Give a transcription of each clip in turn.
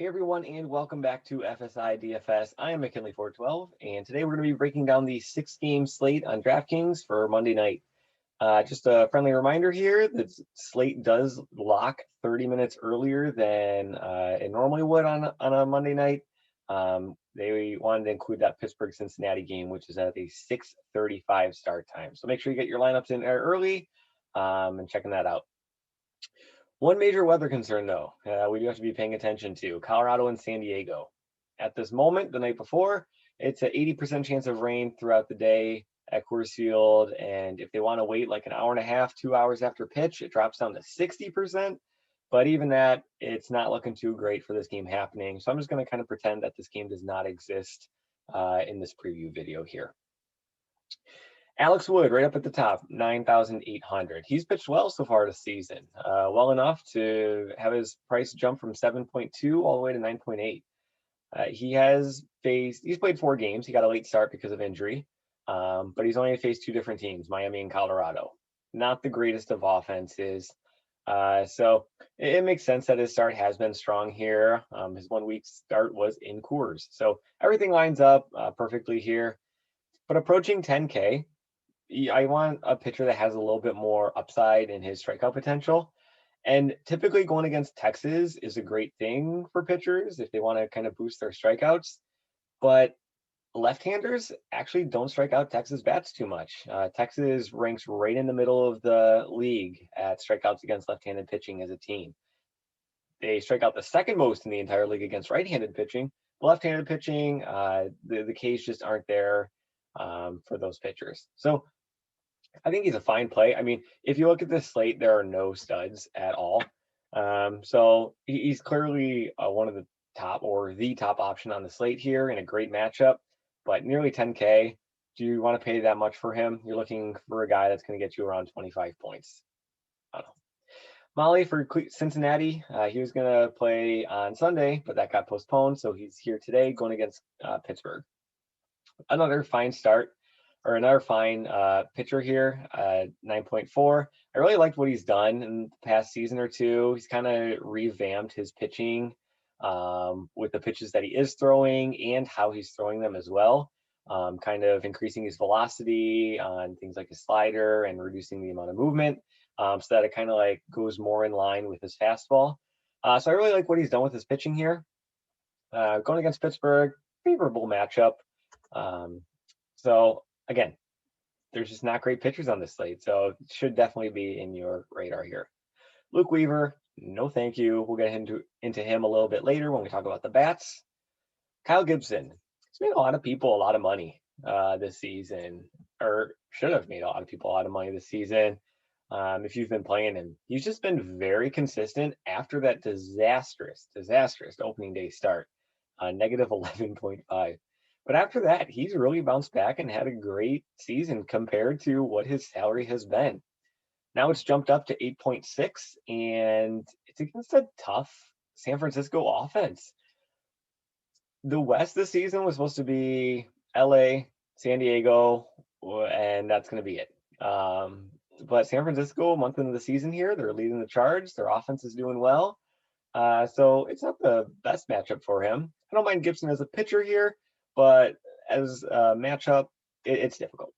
Hey everyone, and welcome back to FSI DFS. I am McKinley412, and today we're going to be breaking down the 6-game slate on Draftkings for Monday night. Just a friendly reminder here, that slate does lock 30 minutes earlier than it normally would on a Monday night. They wanted to include that Pittsburgh-Cincinnati game, which is at a 6:35 start time. So make sure you get your lineups in early and checking that out. One major weather concern, though, we do have to be paying attention to: Colorado and San Diego. At this moment, the night before, it's an 80% chance of rain throughout the day at Coors Field. And if they want to wait like an hour and a half, 2 hours after pitch, it drops down to 60%. But even that, it's not looking too great for this game happening. So I'm just going to kind of pretend that this game does not exist in this preview video here. Alex Wood, right up at the top, 9,800. He's pitched well so far this season, well enough to have his price jump from 7.2 all the way to 9.8. He's played 4 games. He got a late start because of injury, but he's only faced 2 different teams, Miami and Colorado. Not the greatest of offenses. So it makes sense that his start has been strong here. His 1-week start was in Coors. So everything lines up perfectly here. But approaching 10K, I want a pitcher that has a little bit more upside in his strikeout potential. And typically going against Texas is a great thing for pitchers if they want to kind of boost their strikeouts. But left-handers actually don't strike out Texas bats too much. Texas ranks right in the middle of the league at strikeouts against left-handed pitching as a team. They strike out the second most in the entire league against right-handed pitching. Left-handed pitching, the Ks just aren't there for those pitchers. So I think he's a fine play. I mean, if you look at this slate, there are no studs at all. So he's clearly one of the top, or the top option on the slate here in a great matchup, but nearly 10K. Do you want to pay that much for him? You're looking for a guy that's going to get you around 25 points. I don't know. Molly for Cincinnati, he was going to play on Sunday, but that got postponed. So he's here today going against Pittsburgh. Another fine start. Or another fine pitcher here, 9.4. I really liked what he's done in the past season or two. He's kind of revamped his pitching with the pitches that he is throwing and how he's throwing them as well. Kind of increasing his velocity on things like his slider and reducing the amount of movement so that it kind of like goes more in line with his fastball. So I really like what he's done with his pitching here. Going against Pittsburgh, favorable matchup. So again, there's just not great pitchers on this slate, so it should definitely be in your radar here. Luke Weaver, no thank you. We'll get into him a little bit later when we talk about the bats. Kyle Gibson, he's made a lot of people a lot of money this season, or should have made a lot of people a lot of money this season. If you've been playing him, he's just been very consistent after that disastrous opening day start, negative 11.5. But after that, he's really bounced back and had a great season compared to what his salary has been. Now it's jumped up to 8.6, and it's against a tough San Francisco offense. The West this season was supposed to be LA, San Diego, and that's going to be it. But San Francisco, a month into the season here, they're leading the charge. Their offense is doing well. So it's not the best matchup for him. I don't mind Gibson as a pitcher here, but as a matchup, it's difficult.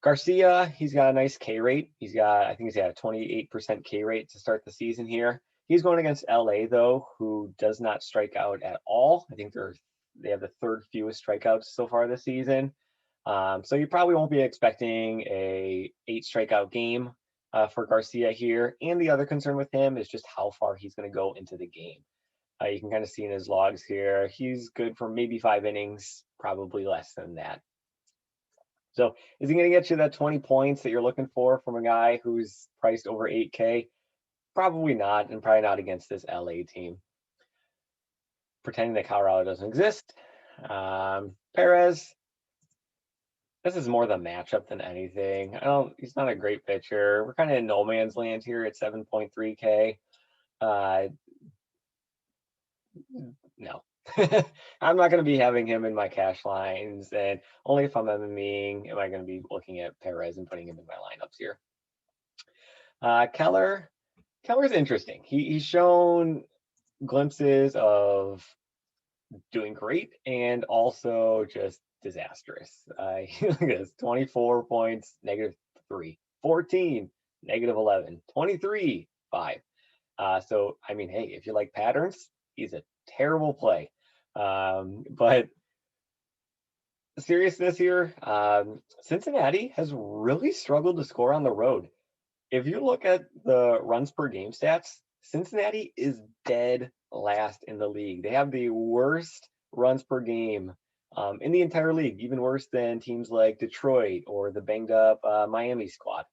Garcia, he's got a nice K rate. I think he's got a 28% K rate to start the season here. He's going against LA, though, who does not strike out at all. I think they have the 3rd fewest strikeouts so far this season. So you probably won't be expecting a 8 strikeout game for Garcia here. And the other concern with him is just how far he's going to go into the game. You can kind of see in his logs here, he's good for maybe 5 innings, probably less than that. So is he going to get you that 20 points that you're looking for from a guy who's priced over 8K? Probably not, and probably not against this LA team. Pretending that Colorado doesn't exist. Perez, this is more the matchup than anything. He's not a great pitcher. We're kind of in no man's land here at 7.3K. No. I'm not going to be having him in my cash lines, and only if I'm MMing am I going to be looking at Perez and putting him in my lineups here. Keller's interesting. He's shown glimpses of doing great and also just disastrous. Look at this: 24 points, -3, 14, -11, 23, 5. So, I mean, hey, if you like patterns, he's a terrible play. But seriousness here, Cincinnati has really struggled to score on the road. If you look at the runs per game stats, Cincinnati is dead last in the league. They have the worst runs per game in the entire league, even worse than teams like Detroit or the banged up Miami squad.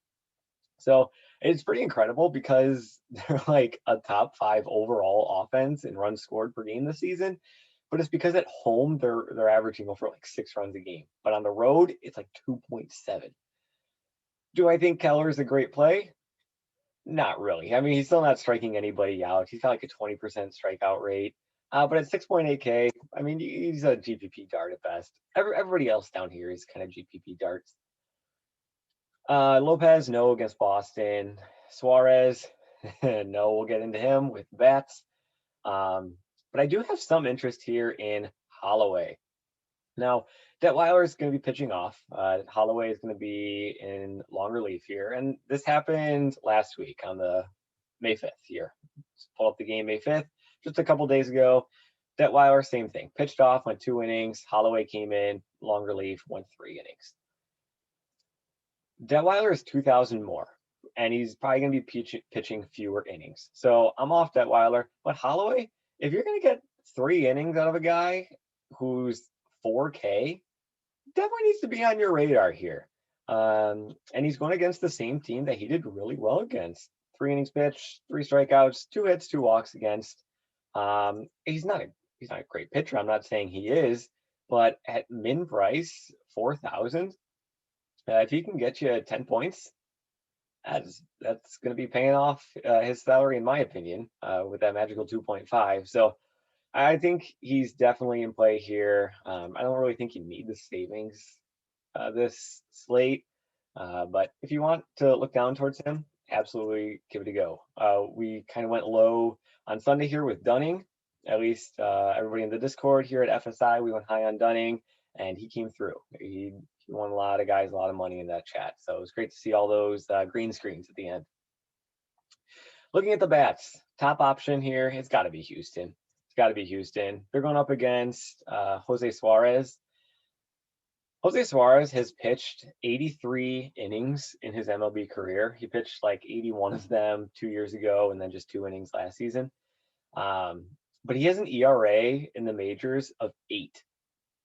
So it's pretty incredible because they're like a top 5 overall offense in runs scored per game this season. But it's because at home they're averaging over like 6 runs a game, but on the road it's like 2.7. Do I think Keller is a great play? Not really. I mean, he's still not striking anybody out. He's got like a 20% strikeout rate. But at 6.8K, I mean, he's a GPP dart at best. Everybody else down here is kind of GPP darts. Lopez, no against Boston. Suarez, no, we'll get into him with bats. But I do have some interest here in Holloway. Now, Detweiler is going to be pitching off. Holloway is going to be in long relief here. And this happened last week on the May 5th here. Just pull up the game May 5th, just a couple days ago. Detweiler, same thing. Pitched off, went 2 innings. Holloway came in, long relief, went 3 innings. Detweiler is 2,000 more, and he's probably going to be pitching fewer innings. So I'm off Detweiler. But Holloway, if you're going to get 3 innings out of a guy who's 4K, definitely needs to be on your radar here. And he's going against the same team that he did really well against. 3 innings pitched, 3 strikeouts, 2 hits, 2 walks against. He's not a great pitcher. I'm not saying he is, but at min price 4,000, if he can get you 10 points, that's going to be paying off his salary, in my opinion, with that magical 2.5. So I think he's definitely in play here. I don't really think you need the savings this slate, but if you want to look down towards him, absolutely give it a go. We kind of went low on Sunday here with Dunning. At least everybody in the Discord here at FSI, we went high on Dunning, and he came through. He won a lot of guys a lot of money in that chat. So it was great to see all those green screens at the end. Looking at the bats, top option here, it's got to be Houston. It's got to be Houston. They're going up against Jose Suarez. Jose Suarez has pitched 83 innings in his MLB career. He pitched like 81 of them 2 years ago and then just 2 innings last season. But he has an ERA in the majors of 8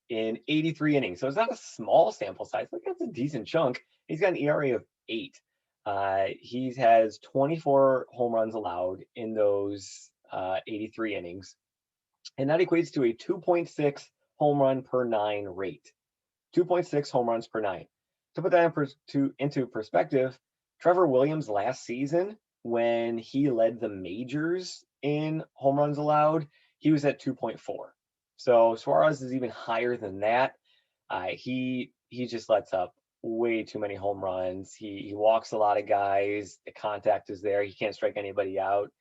in 83 innings. So it's not a small sample size. Like, that's a decent chunk. He's got an ERA of 8. He has 24 home runs allowed in those 83 innings. And that equates to a 2.6 home run per 9 rate. 2.6 home runs per 9. To put that into perspective, Trevor Williams last season, when he led the majors in home runs allowed, he was at 2.4. So Suarez is even higher than that. He just lets up way too many home runs. He walks a lot of guys. The contact is there. He can't strike anybody out.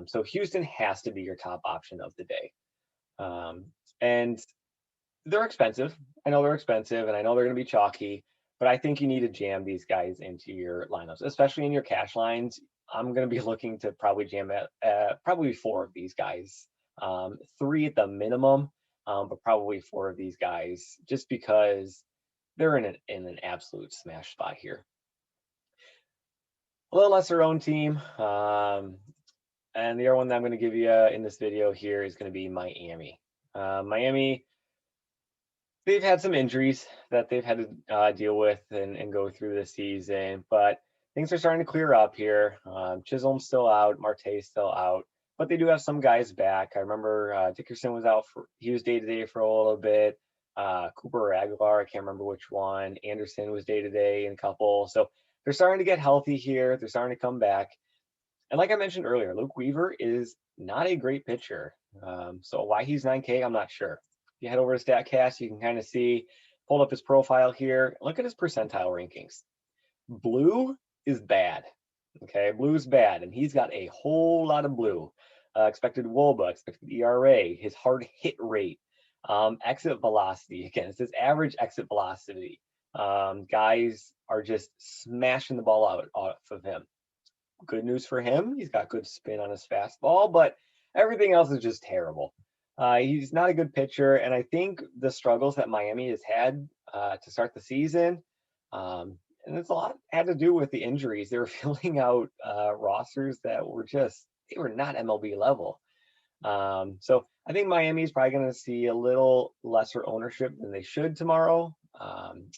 So Houston has to be your top option of the day. And they're expensive. I know they're expensive, and I know they're going to be chalky, but I think you need to jam these guys into your lineups, especially in your cash lines. I'm going to be looking to probably jam probably 4 of these guys, 3 at the minimum, but probably 4 of these guys, just because they're in an absolute smash spot here. A little lesser owned team, and the other one that I'm going to give you in this video here is going to be Miami. Miami, they've had some injuries that they've had to deal with and go through this season, but things are starting to clear up here. Chisholm's still out, Marte's still out, but they do have some guys back. I remember Dickerson was out he was day-to-day for a little bit. Cooper or Aguilar, I can't remember which one. Anderson was day-to-day in a couple. So they're starting to get healthy here. They're starting to come back. And like I mentioned earlier, Luke Weaver is not a great pitcher. So why he's 9K, I'm not sure. If you head over to StatCast, you can kind of see, pull up his profile here. Look at his percentile rankings. Blue is bad. Okay, blue is bad, and he's got a whole lot of blue. expected WOBA, expected ERA, his hard hit rate, exit velocity. Again, it says average exit velocity. Guys are just smashing the ball out off of him. Good news for him. He's got good spin on his fastball, but everything else is just terrible. He's not a good pitcher, and I think the struggles that Miami has had to start the season, and it's a lot had to do with the injuries. They were filling out rosters that were they were not MLB level. So I think Miami is probably going to see a little lesser ownership than they should tomorrow,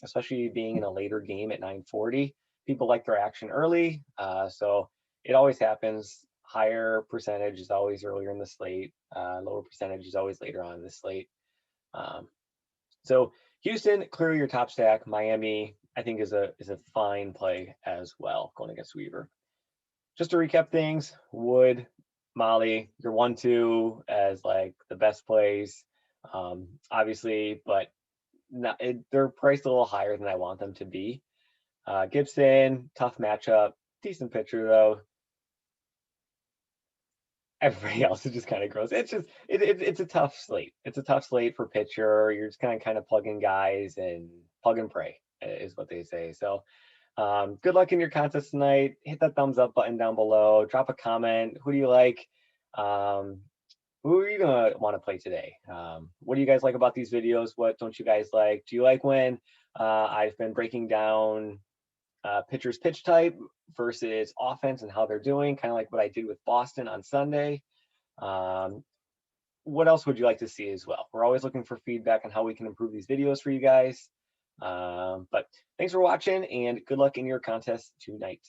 especially being in a later game at 9:40. People like their action early, so it always happens. Higher percentage is always earlier in the slate. Lower percentage is always later on in the slate. So Houston, clearly your top stack. Miami, I think, is a fine play as well, going against Weaver. Just to recap things, Wood, Molly, your 1-2 as like the best plays, obviously, but they're priced a little higher than I want them to be. Gibson, tough matchup, decent pitcher though. Everybody else is just kind of gross. It's just it's a tough slate. It's a tough slate for pitcher. You're just kind of plugging guys and plug and pray is what they say. So good luck in your contest tonight. Hit that thumbs up button down below. Drop a comment. Who do you like? Who are you gonna want to play today? What do you guys like about these videos? What don't you guys like? Do you like when I've been breaking down pitcher's pitch type versus offense and how they're doing, kind of like what I did with Boston on Sunday? What else would you like to see as well? We're always looking for feedback on how we can improve these videos for you guys. But thanks for watching and good luck in your contest tonight.